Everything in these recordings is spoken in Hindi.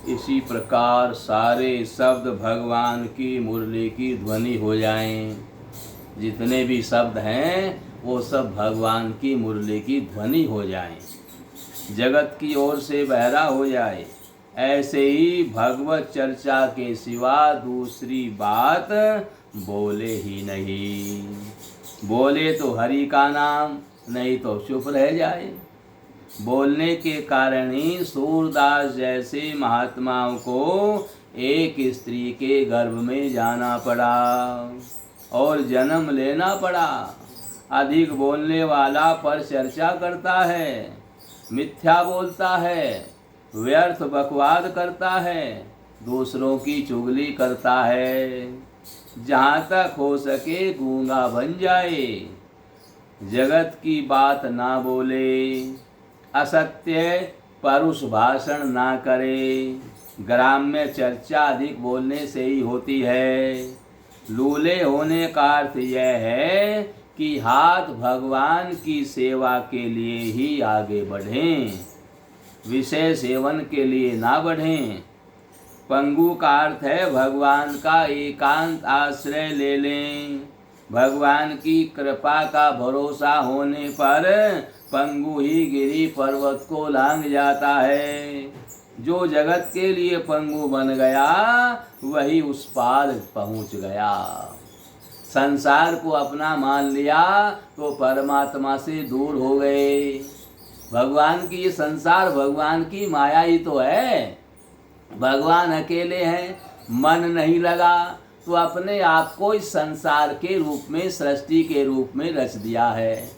इसी प्रकार सारे शब्द भगवान की मुरली की ध्वनि हो जाएं। जितने भी शब्द हैं वो सब भगवान की मुरली की ध्वनि हो जाएं, जगत की ओर से बहरा हो जाए। ऐसे ही भगवत चर्चा के सिवा दूसरी बात बोले ही नहीं। बोले तो हरि का नाम, नहीं तो चुप रह जाए। बोलने के कारण ही सूरदास जैसे महात्माओं को एक स्त्री के गर्भ में जाना पड़ा और जन्म लेना पड़ा। अधिक बोलने वाला पर चर्चा करता है, मिथ्या बोलता है, व्यर्थ बकवाद करता है, दूसरों की चुगली करता है। जहाँ तक हो सके गूंगा बन जाए, जगत की बात ना बोले, असत्य परुष भाषण ना करे। ग्राम्य चर्चा अधिक बोलने से ही होती है। लूले होने का अर्थ यह है कि हाथ भगवान की सेवा के लिए ही आगे बढ़ें, विषय सेवन के लिए ना बढ़ें। पंगु का अर्थ है भगवान का एकांत आश्रय ले लें। भगवान की कृपा का भरोसा होने पर पंगु ही गिरी पर्वत को लांघ जाता है। जो जगत के लिए पंगु बन गया वही उस पार पहुंच गया। संसार को अपना मान लिया तो परमात्मा से दूर हो गए। भगवान की ये संसार भगवान की माया ही तो है। भगवान अकेले हैं, मन नहीं लगा तो अपने आप को इस संसार के रूप में, सृष्टि के रूप में रच दिया है।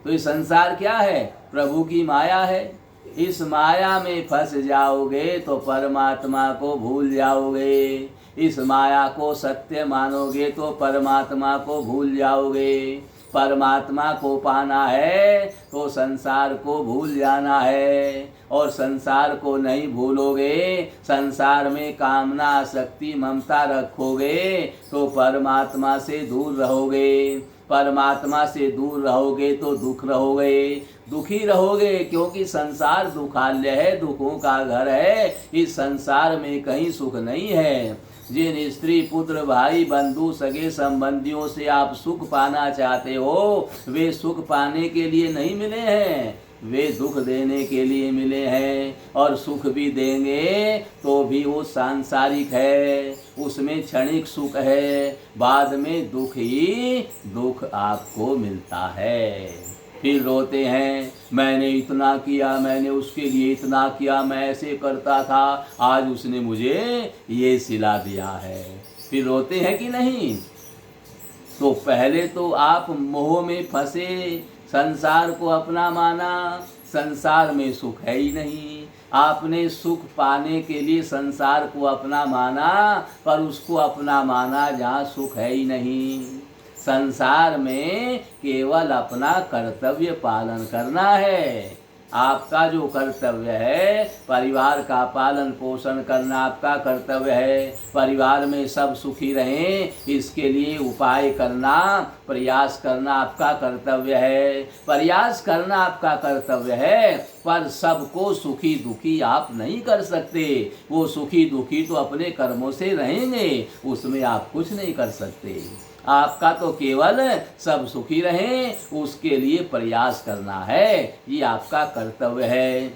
तो ये संसार क्या है? प्रभु की माया है। इस माया में फंस जाओगे तो परमात्मा को भूल जाओगे। इस माया को सत्य मानोगे तो परमात्मा को भूल जाओगे। परमात्मा को पाना है तो संसार को भूल जाना है, और संसार को नहीं भूलोगे, संसार में कामना, आसक्ति, ममता रखोगे तो परमात्मा से दूर रहोगे। परमात्मा से दूर रहोगे तो दुख रहोगे, दुखी रहोगे, क्योंकि संसार दुखालय है, दुखों का घर है। इस संसार में कहीं सुख नहीं है। जिन स्त्री, पुत्र, भाई, बंधु, सगे संबंधियों से आप सुख पाना चाहते हो, वे सुख पाने के लिए नहीं मिले हैं, वे दुख देने के लिए मिले हैं। और सुख भी देंगे तो भी वो सांसारिक है, उसमें क्षणिक सुख है, बाद में दुख ही दुख आपको मिलता है। फिर रोते हैं, मैंने इतना किया, मैंने उसके लिए इतना किया, मैं ऐसे करता था, आज उसने मुझे ये सिला दिया है। फिर रोते हैं कि नहीं? तो पहले तो आप मोह में फंसे, संसार को अपना माना, संसार में सुख है ही नहीं। आपने सुख पाने के लिए संसार को अपना माना, पर उसको अपना माना जहाँ सुख है ही नहीं। संसार में केवल अपना कर्तव्य पालन करना है। आपका जो कर्तव्य है, परिवार का पालन पोषण करना आपका कर्तव्य है। परिवार में सब सुखी रहें, इसके लिए उपाय करना, प्रयास करना आपका कर्तव्य है। प्रयास करना आपका कर्तव्य है, पर सबको सुखी दुखी आप नहीं कर सकते। वो सुखी दुखी तो अपने कर्मों से रहेंगे, उसमें आप कुछ नहीं कर सकते। आपका तो केवल सब सुखी रहें उसके लिए प्रयास करना है, ये आपका कर्तव्य है।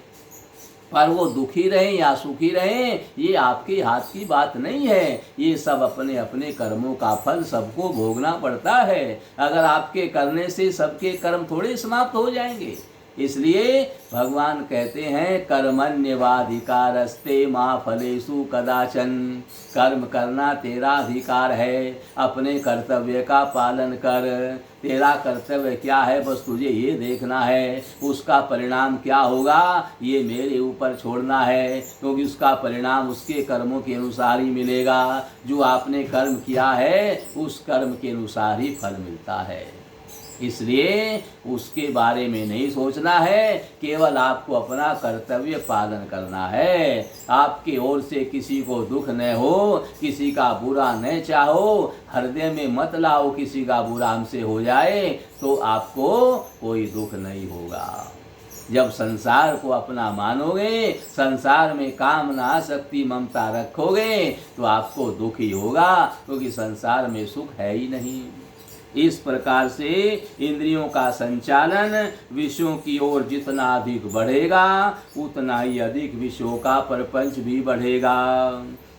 पर वो दुखी रहें या सुखी रहें ये आपके हाथ की बात नहीं है। ये सब अपने अपने कर्मों का फल सबको भोगना पड़ता है। अगर आपके करने से सबके कर्म थोड़े समाप्त हो जाएंगे। इसलिए भगवान कहते हैं, कर्मण्येवाधिकारस्ते मा फलेषु कदाचन। कर्म करना तेरा अधिकार है, अपने कर्तव्य का पालन कर। तेरा कर्तव्य क्या है, बस तुझे ये देखना है। उसका परिणाम क्या होगा ये मेरे ऊपर छोड़ना है, क्योंकि उसका परिणाम उसके कर्मों के अनुसार ही मिलेगा। जो आपने कर्म किया है उस कर्म के अनुसार ही फल मिलता है। इसलिए उसके बारे में नहीं सोचना है, केवल आपको अपना कर्तव्य पालन करना है। आपके ओर से किसी को दुख न हो, किसी का बुरा न चाहो, हृदय में मत लाओ किसी का बुरा हमसे हो जाए तो आपको कोई दुख नहीं होगा। जब संसार को अपना मानोगे, संसार में कामना शक्ति ममता रखोगे तो आपको दुख ही होगा, क्योंकि संसार में सुख है ही नहीं। इस प्रकार से इंद्रियों का संचालन विषयों की ओर जितना अधिक बढ़ेगा उतना ही अधिक विषयों का प्रपंच भी बढ़ेगा।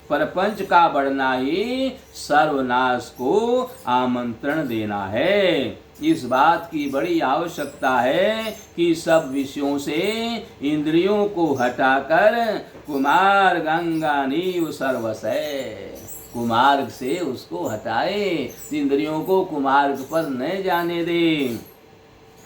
प्रपंच का बढ़ना ही सर्वनाश को आमंत्रण देना है। इस बात की बड़ी आवश्यकता है कि सब विषयों से इंद्रियों को हटाकर कुमार गंगा नीव सर्वसय, कुमार्ग से उसको हटाए, इंद्रियों को कुमार्ग पर न जाने दे।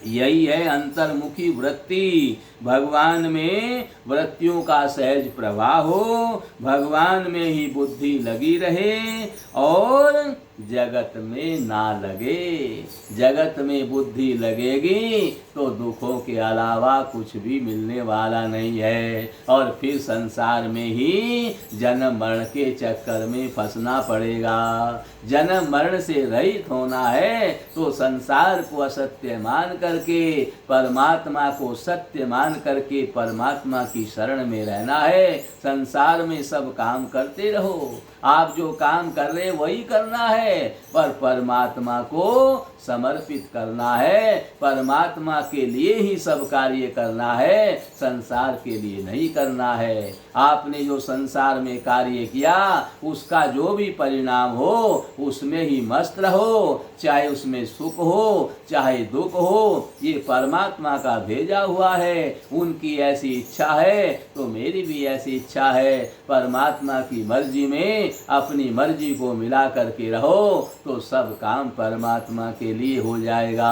यही है अंतर्मुखी वृत्ति। भगवान में वृत्तियों का सहज प्रवाह हो, भगवान में ही बुद्धि लगी रहे और जगत में ना लगे। जगत में बुद्धि लगेगी तो दुखों के अलावा कुछ भी मिलने वाला नहीं है, और फिर संसार में ही जन्म मरण के चक्कर में फंसना पड़ेगा। जन्म मरण से रहित होना है तो संसार को असत्य मान करके परमात्मा को सत्य मान करके परमात्मा की शरण में रहना है। संसार में सब काम करते रहो, आप जो काम कर रहे वही करना है, पर परमात्मा को समर्पित करना है, परमात्मा के लिए ही सब कार्य करना है, संसार के लिए नहीं करना है। आपने जो संसार में कार्य किया उसका जो भी परिणाम हो उसमें ही मस्त रहो, चाहे उसमें सुख हो चाहे दुख हो, ये परमात्मा का भेजा हुआ है। उनकी ऐसी इच्छा है तो मेरी भी ऐसी इच्छा है। परमात्मा की मर्जी में अपनी मर्जी को मिला करके रहो तो सब काम परमात्मा के लिए हो जाएगा।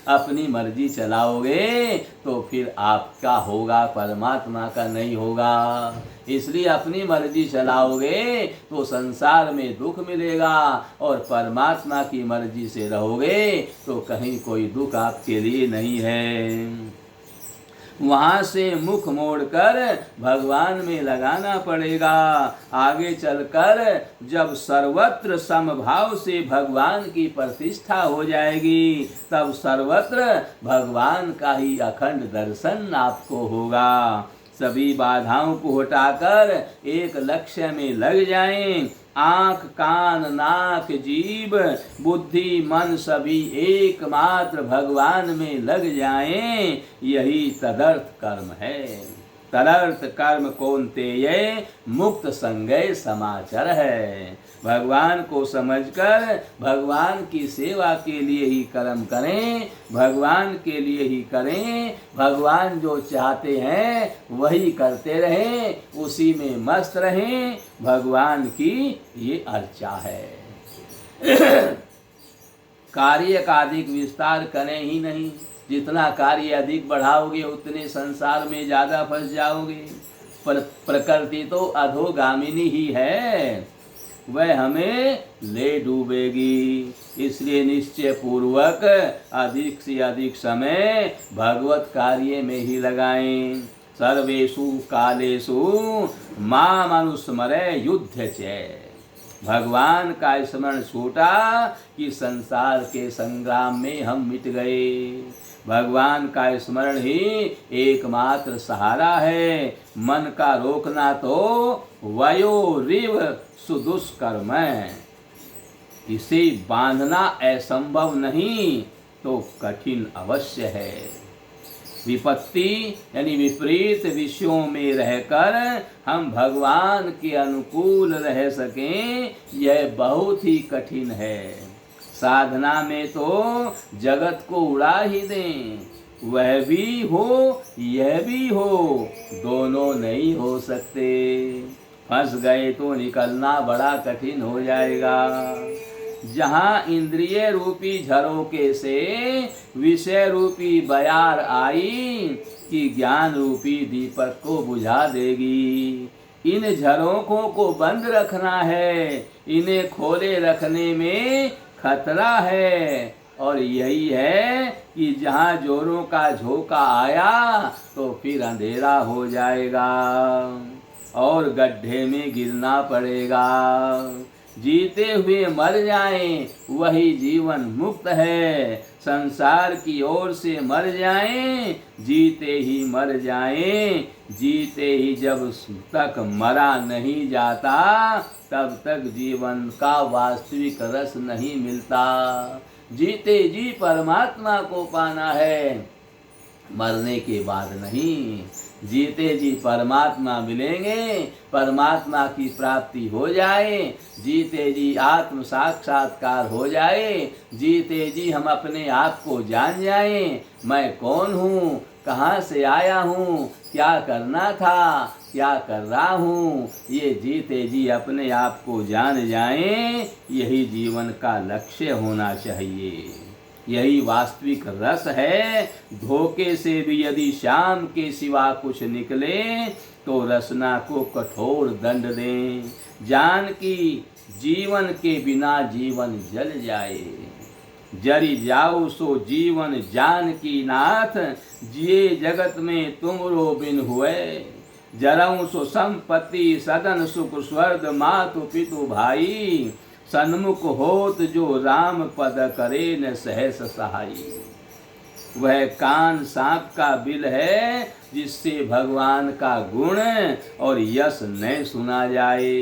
अपनी मर्जी चलाओगे तो फिर आपका होगा, परमात्मा का नहीं होगा। इसलिए अपनी मर्जी चलाओगे तो संसार में दुख मिलेगा, और परमात्मा की मर्जी से रहोगे तो कहीं कोई दुख आपके लिए नहीं है। वहाँ से मुख मोड़कर भगवान में लगाना पड़ेगा। आगे चलकर जब सर्वत्र समभाव से भगवान की प्रतिष्ठा हो जाएगी तब सर्वत्र भगवान का ही अखंड दर्शन आपको होगा। सभी बाधाओं को हटाकर एक लक्ष्य में लग जाएं। आँख कान नाक जीभ बुद्धि मन सभी एकमात्र भगवान में लग जाएं, यही तदर्थ कर्म है। तदर्थ कर्म कौन्तेय मुक्त संगय समाचार है। भगवान को समझकर भगवान की सेवा के लिए ही कर्म करें, भगवान के लिए ही करें। भगवान जो चाहते हैं वही करते रहें, उसी में मस्त रहें। भगवान की ये अर्चा है। कार्य का अधिक विस्तार करें ही नहीं। जितना कार्य अधिक बढ़ाओगे उतने संसार में ज्यादा फंस जाओगे। प्रकृति तो अधोगामिनी ही है, वह हमें ले डूबेगी। इसलिए निश्चय पूर्वक अधिक से अधिक समय भगवत कार्य में ही लगाएं। सर्वेषु कालेषु माम अनुस्मरे युद्ध च। भगवान का स्मरण छूटा कि संसार के संग्राम में हम मिट गए। भगवान का स्मरण ही एकमात्र सहारा है। मन का रोकना तो वयोरिव सुदुष्कर्म है। इसे बांधना असंभव नहीं तो कठिन अवश्य है। विपत्ति यानी विपरीत विषयों में रहकर हम भगवान के अनुकूल रह सकें, यह बहुत ही कठिन है। साधना में तो जगत को उड़ा ही दें, वह भी हो यह भी हो, दोनों नहीं हो सकते। फंस गए तो निकलना बड़ा कठिन हो जाएगा। जहाँ इंद्रिय रूपी झरोके से विषय रूपी बयार आई कि ज्ञान रूपी दीपक को बुझा देगी। इन झरोकों को बंद रखना है, इन्हें खोले रखने में खतरा है। और यही है कि जहाँ जोरों का झोंका आया तो फिर अंधेरा हो जाएगा और गड्ढे में गिरना पड़ेगा। जीते हुए मर जाएं वही जीवन मुक्त है। संसार की ओर से मर जाएं जीते ही मर जाएं, जीते ही जब तक मरा नहीं जाता तब तक जीवन का वास्तविक रस नहीं मिलता। जीते जी परमात्मा को पाना है, मरने के बाद नहीं। जीते जी परमात्मा मिलेंगे, परमात्मा की प्राप्ति हो जाए, जीते जी आत्म साक्षात्कार हो जाए, जीते जी हम अपने आप को जान जाएं, मैं कौन हूँ, कहाँ से आया हूँ, क्या करना था, क्या कर रहा हूँ, ये जीते जी अपने आप को जान जाएं, यही जीवन का लक्ष्य होना चाहिए। यही वास्तविक रस है। धोखे से भी यदि श्याम के सिवा कुछ निकले तो रसना को कठोर दंड दें। जान की जीवन के बिना जीवन जल जाए, जरी जाओ सो जीवन जान की नाथ, जिए जगत में तुमरो बिन हुए। जरऊं सो संपत्ति सदन सुख स्वर्ग मातु पितु भाई, सन्मुख होत जो राम पद करे न सहस सहाई। वह कान सांप का बिल है जिससे भगवान का गुण और यश न सुना जाए।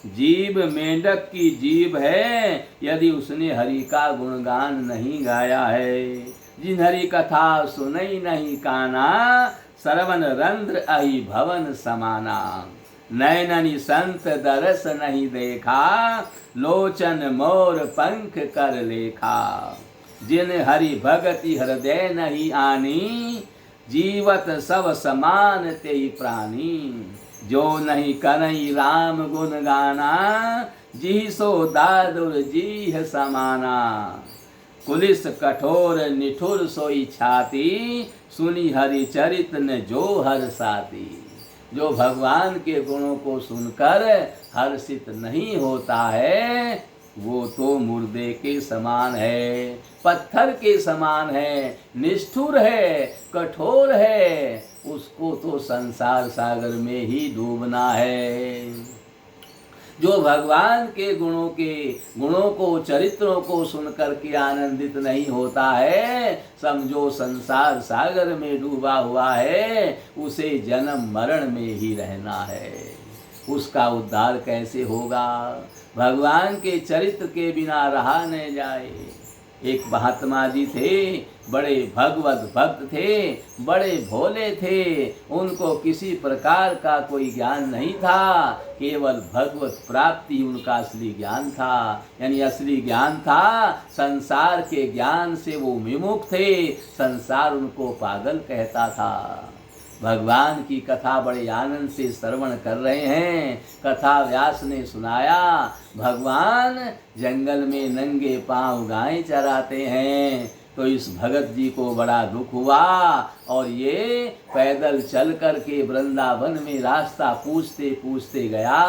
जीभ मेंढक की जीभ है यदि उसने हरि का गुणगान नहीं गाया है। जिन हरि कथा सुनई नहीं काना, श्रवण रंध्र अहि भवन समाना। नैननि संत दरस नहीं देखा, लोचन मोर पंख कर लेखा। जिन हरि भगति हृदय नहीं आनी, जीवत सब समान तेहि प्राणी। जो नहीं करई राम गुण गाना, जी सो दादुर जीह समाना। कुलिस कठोर निठुर सोई छाती, सुनी हरि चरित न जो हर साती। जो भगवान के गुणों को सुनकर हर्षित नहीं होता है वो तो मुर्दे के समान है, पत्थर के समान है, निष्ठुर है, कठोर है। उसको तो संसार सागर में ही डूबना है। जो भगवान के गुणों को चरित्रों को सुनकर के आनंदित नहीं होता है, समझो संसार सागर में डूबा हुआ है, उसे जन्म मरण में ही रहना है। उसका उद्धार कैसे होगा? भगवान के चरित्र के बिना रहा न जाए। एक महात्मा जी थे, बड़े भगवत भक्त थे, बड़े भोले थे। उनको किसी प्रकार का कोई ज्ञान नहीं था, केवल भगवत प्राप्ति उनका असली ज्ञान था। यानी असली ज्ञान था, संसार के ज्ञान से वो विमुख थे। संसार उनको पागल कहता था। भगवान की कथा बड़े आनंद से श्रवण कर रहे हैं। कथा व्यास ने सुनाया, भगवान जंगल में नंगे पांव गाय चराते हैं। तो इस भगत जी को बड़ा दुख हुआ और ये पैदल चल कर के वृंदावन में रास्ता पूछते पूछते गया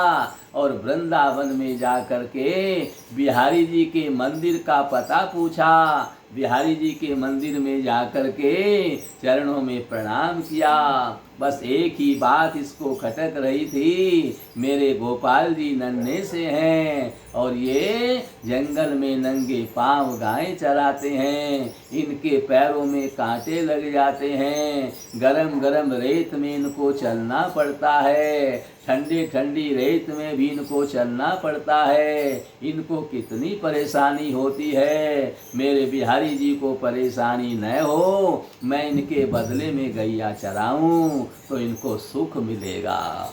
और वृंदावन में जा कर के बिहारी जी के मंदिर का पता पूछा। बिहारी जी के मंदिर में जाकर के चरणों में प्रणाम किया। बस एक ही बात इसको खटक रही थी, मेरे गोपाल जी नन्हे से हैं और ये जंगल में नंगे पांव गाय चराते हैं। इनके पैरों में कांटे लग जाते हैं, गरम गरम रेत में इनको चलना पड़ता है, ठंडी ठंडी रेत में भी इनको चलना पड़ता है। इनको कितनी परेशानी होती है। मेरे बिहारी जी को परेशानी न हो, मैं इनके बदले में गैया चराऊं तो इनको सुख मिलेगा।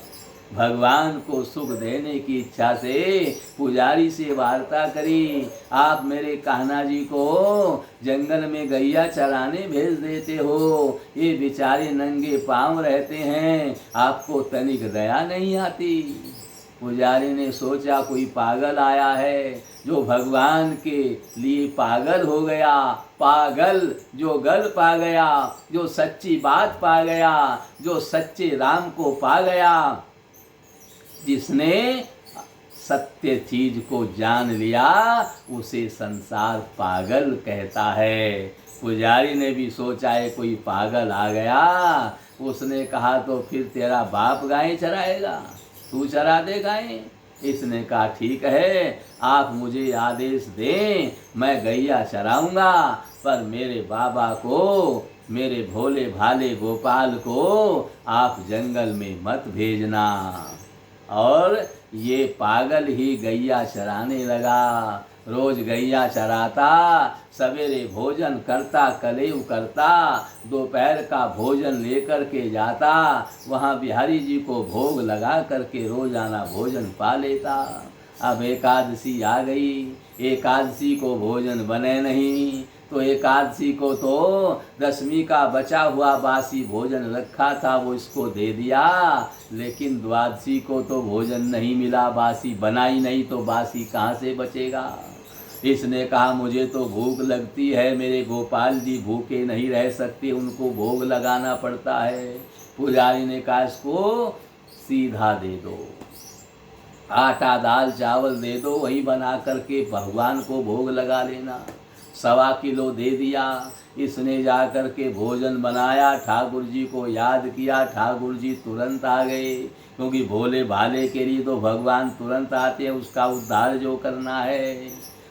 भगवान को सुख देने की इच्छा से पुजारी से वार्ता करी, आप मेरे कान्हा जी को जंगल में गैया चराने भेज देते हो, ये बेचारे नंगे पांव रहते हैं, आपको तनिक दया नहीं आती। पुजारी ने सोचा कोई पागल आया है जो भगवान के लिए पागल हो गया। पागल जो गल पा गया, जो सच्ची बात पा गया, जो सच्चे राम को पा गया, जिसने सत्य चीज को जान लिया उसे संसार पागल कहता है। पुजारी ने भी सोचा है कोई पागल आ गया। उसने कहा तो फिर तेरा बाप गाय चराएगा, तू चरा दे गाय। इसने कहा ठीक है, आप मुझे आदेश दें, मैं गैया चराऊंगा, पर मेरे बाबा को, मेरे भोले भाले गोपाल को आप जंगल में मत भेजना। और ये पागल ही गैया चराने लगा। रोज गैया चराता, सवेरे भोजन करता, कलेव करता, दोपहर का भोजन लेकर के जाता, वहाँ बिहारी जी को भोग लगा करके रोजाना भोजन पा लेता। अब एकादशी आ गई, एकादशी को भोजन बने नहीं, तो एकादशी को तो दशमी का बचा हुआ बासी भोजन रखा था, वो इसको दे दिया, लेकिन द्वादशी को तो भोजन नहीं मिला, बासी बना ही नहीं, तो बासी कहाँ से बचेगा। इसने कहा मुझे तो भूख लगती है, मेरे गोपाल जी भूखे नहीं रह सकते, उनको भोग लगाना पड़ता है। पुजारी ने कहा इसको सीधा दे दो, आटा दाल चावल दे दो, वही बना करके भगवान को भोग लगा लेना। 1.25 किलो दे दिया। इसने जा कर के भोजन बनाया, ठाकुर जी को याद किया, ठाकुर जी तुरंत आ गए, क्योंकि भोले भाले के लिए तो भगवान तुरंत आते हैं। उसका उद्धार जो करना है,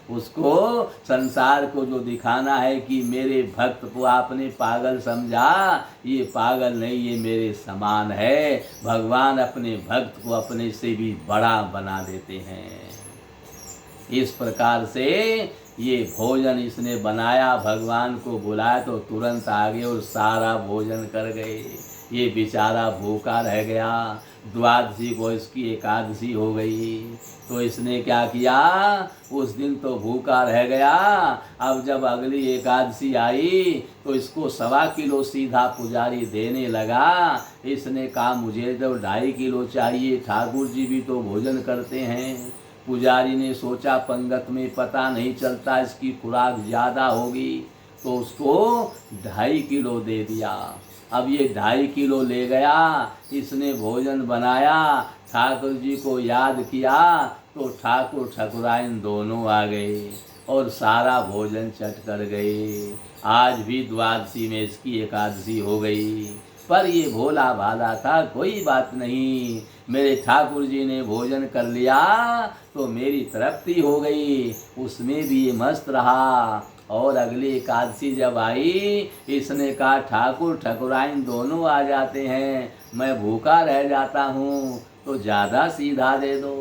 उसको संसार को जो दिखाना है कि मेरे भक्त को आपने पागल समझा, ये पागल नहीं, ये मेरे समान है। भगवान अपने भक्त को अपने से भी बड़ा बना देते हैं। इस प्रकार से ये भोजन इसने बनाया, भगवान को बुलाया तो तुरंत आ गए और सारा भोजन कर गए। ये बेचारा भूखा रह गया। द्वादशी को इसकी एकादशी हो गई, तो इसने क्या किया, उस दिन तो भूखा रह गया। अब जब अगली एकादशी आई तो इसको 1.25 किलो सीधा पुजारी देने लगा। इसने कहा मुझे तो 2.5 किलो चाहिए, ठाकुर जी भी तो भोजन करते हैं। पुजारी ने सोचा पंगत में पता नहीं चलता, इसकी खुराक ज़्यादा होगी, तो उसको 2.5 किलो दे दिया। अब ये 2.5 किलो ले गया, इसने भोजन बनाया, ठाकुर जी को याद किया, तो ठाकुर ठाकुराइन दोनों आ गए और सारा भोजन चट कर गए। आज भी द्वादशी में इसकी एकादशी हो गई, पर ये भोला भाला था, कोई बात नहीं, मेरे ठाकुर जी ने भोजन कर लिया तो मेरी तृप्ति हो गई, उसमें भी ये मस्त रहा। और अगली एकादशी जब आई, इसने कहा ठाकुर ठाकुराइन दोनों आ जाते हैं, मैं भूखा रह जाता हूँ, तो ज़्यादा सीधा दे दो।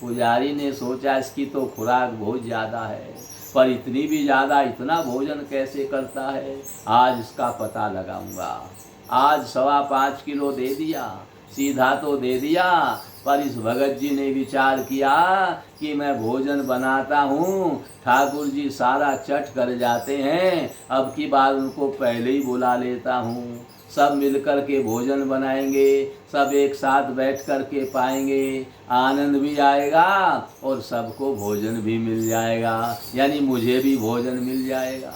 पुजारी ने सोचा इसकी तो खुराक बहुत ज़्यादा है, पर इतनी भी ज़्यादा, इतना भोजन कैसे करता है, आज इसका पता लगाऊंगा। आज 5.25 किलो दे दिया, सीधा तो दे दिया, पर इस भगत जी ने विचार किया कि मैं भोजन बनाता हूँ, ठाकुर जी सारा चट कर जाते हैं, अब की बार उनको पहले ही बुला लेता हूँ, सब मिलकर के भोजन बनाएंगे, सब एक साथ बैठ कर के पाएंगे, आनंद भी आएगा और सबको भोजन भी मिल जाएगा, यानी मुझे भी भोजन मिल जाएगा।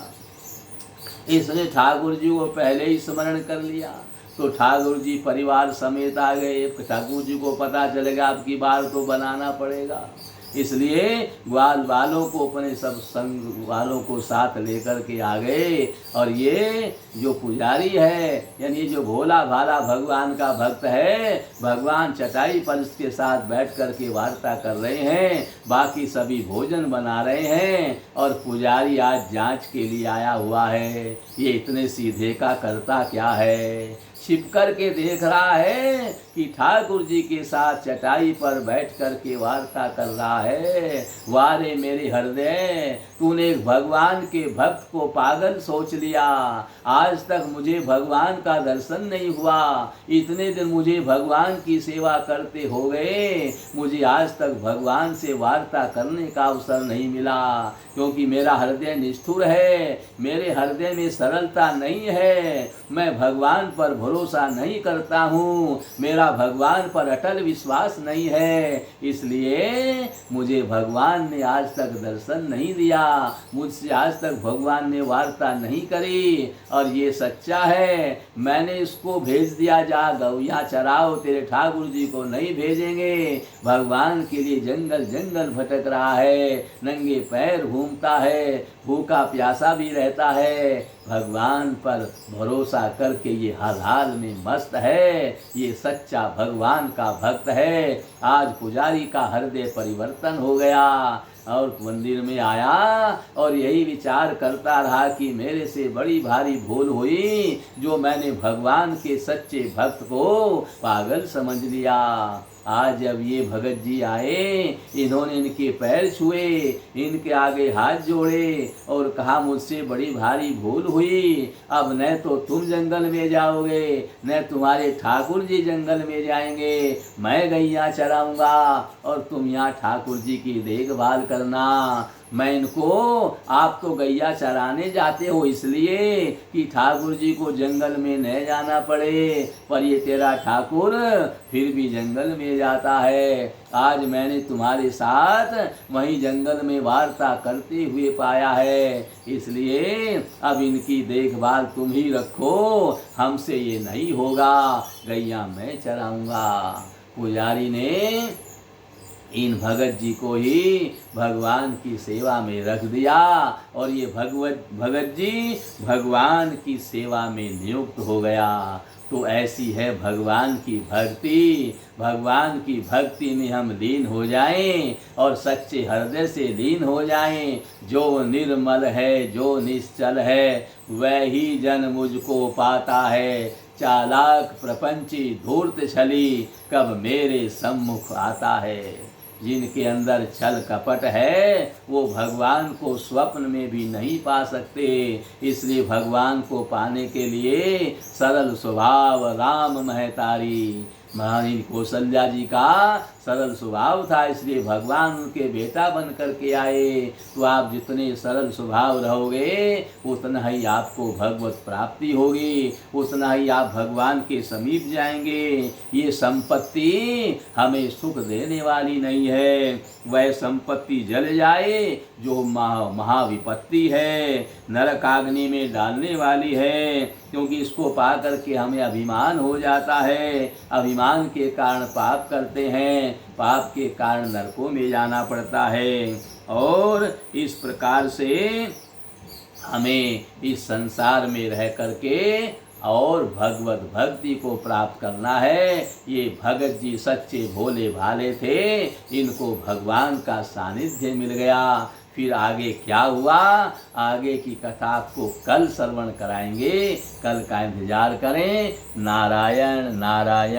इसने ठाकुर जी को पहले ही स्मरण कर लिया, तो ठाकुर जी परिवार समेत आ गए। ठाकुर जी को पता चलेगा अब की बार तो बनाना पड़ेगा, इसलिए ग्वाल वालों को, अपने सब संग वालों को साथ लेकर के आ गए। और ये जो पुजारी है, यानी जो भोला भाला भगवान का भक्त है, भगवान चटाई पर इसके साथ बैठ कर के वार्ता कर रहे हैं, बाकी सभी भोजन बना रहे हैं, और पुजारी आज जांच के लिए आया हुआ है, ये इतने सीधे का करता क्या है। छिप कर के देख रहा है कि ठाकुर जी के साथ चटाई पर बैठ कर के वार्ता कर रहा है। वारे मेरे हृदय, तूने भगवान के भक्त को पागल सोच लिया, आज तक मुझे भगवान का दर्शन नहीं हुआ, इतने दिन मुझे भगवान की सेवा करते हो गए, मुझे आज तक भगवान से वार्ता करने का अवसर नहीं मिला, क्योंकि मेरा हृदय निष्ठुर है, मेरे हृदय में सरलता नहीं है, मैं भगवान पर भरोसा नहीं करता हूँ, मेरा भगवान पर अटल विश्वास नहीं है, इसलिए मुझे भगवान ने आज तक दर्शन नहीं दिया, मुझसे आज तक भगवान ने वार्ता नहीं करी। और ये सच्चा है, मैंने इसको भेज दिया, जा गौया चराओ, तेरे ठाकुर जी को नहीं भेजेंगे, भगवान के लिए जंगल जंगल भटक रहा है, नंगे पैर घूमता है, भूखा प्यासा भी रहता है, भगवान पर भरोसा करके ये हर हाल में मस्त है, ये सच्चा भगवान का भक्त है। आज पुजारी का हृदय परिवर्तन हो गया और मंदिर में आया और यही विचार करता रहा कि मेरे से बड़ी भारी भूल हुई जो मैंने भगवान के सच्चे भक्त को पागल समझ लिया। आज जब ये भगत जी आए, इन्होंने इनके पैर छुए, इनके आगे हाथ जोड़े और कहा मुझसे बड़ी भारी भूल हुई, अब न तो तुम जंगल में जाओगे न तुम्हारे ठाकुर जी जंगल में जाएंगे, मैं गैया चराऊंगा और तुम यहाँ ठाकुर जी की देखभाल करना। मैं इनको, आप तो गैया चराने जाते हो इसलिए कि ठाकुर जी को जंगल में न जाना पड़े, पर ये तेरा ठाकुर फिर भी जंगल में जाता है। आज मैंने तुम्हारे साथ वहीं जंगल में वार्ता करते हुए पाया है, इसलिए अब इनकी देखभाल तुम ही रखो, हमसे ये नहीं होगा, गैया मैं चराऊंगा। पुजारी ने इन भगत जी को ही भगवान की सेवा में रख दिया और ये भगत जी भगवान की सेवा में नियुक्त हो गया। तो ऐसी है भगवान की भक्ति। भगवान की भक्ति में हम लीन हो जाएं और सच्चे हृदय से लीन हो जाएं। जो निर्मल है, जो निश्चल है, वह ही जन मुझको पाता है। चालाक प्रपंची धूर्त छली कब मेरे सम्मुख आता है। जिनके अंदर छल कपट है वो भगवान को स्वप्न में भी नहीं पा सकते। इसलिए भगवान को पाने के लिए सरल स्वभाव राम महतारी। महारानी कौशल्या जी का सरल स्वभाव था, इसलिए भगवान उनके बेटा बन करके आए। तो आप जितने सरल स्वभाव रहोगे उतना ही आपको भगवत प्राप्ति होगी, उतना ही आप भगवान के समीप जाएंगे। ये संपत्ति हमें सुख देने वाली नहीं है, वह संपत्ति जल जाए जो महाविपत्ति है, नरकाग्नि में डालने वाली है, क्योंकि इसको पा करके हमें अभिमान हो जाता है। अभिमान के कारण पाप करते हैं, पाप के कारण नरकों में जाना पड़ता है। और इस प्रकार से हमें इस संसार में रह करके और भगवत भक्ति को प्राप्त करना है। ये भगत जी सच्चे भोले भाले थे, इनको भगवान का सानिध्य मिल गया। फिर आगे क्या हुआ, आगे की कथा आपको कल श्रवण कराएंगे। कल का इंतजार करें। नारायण नारायण।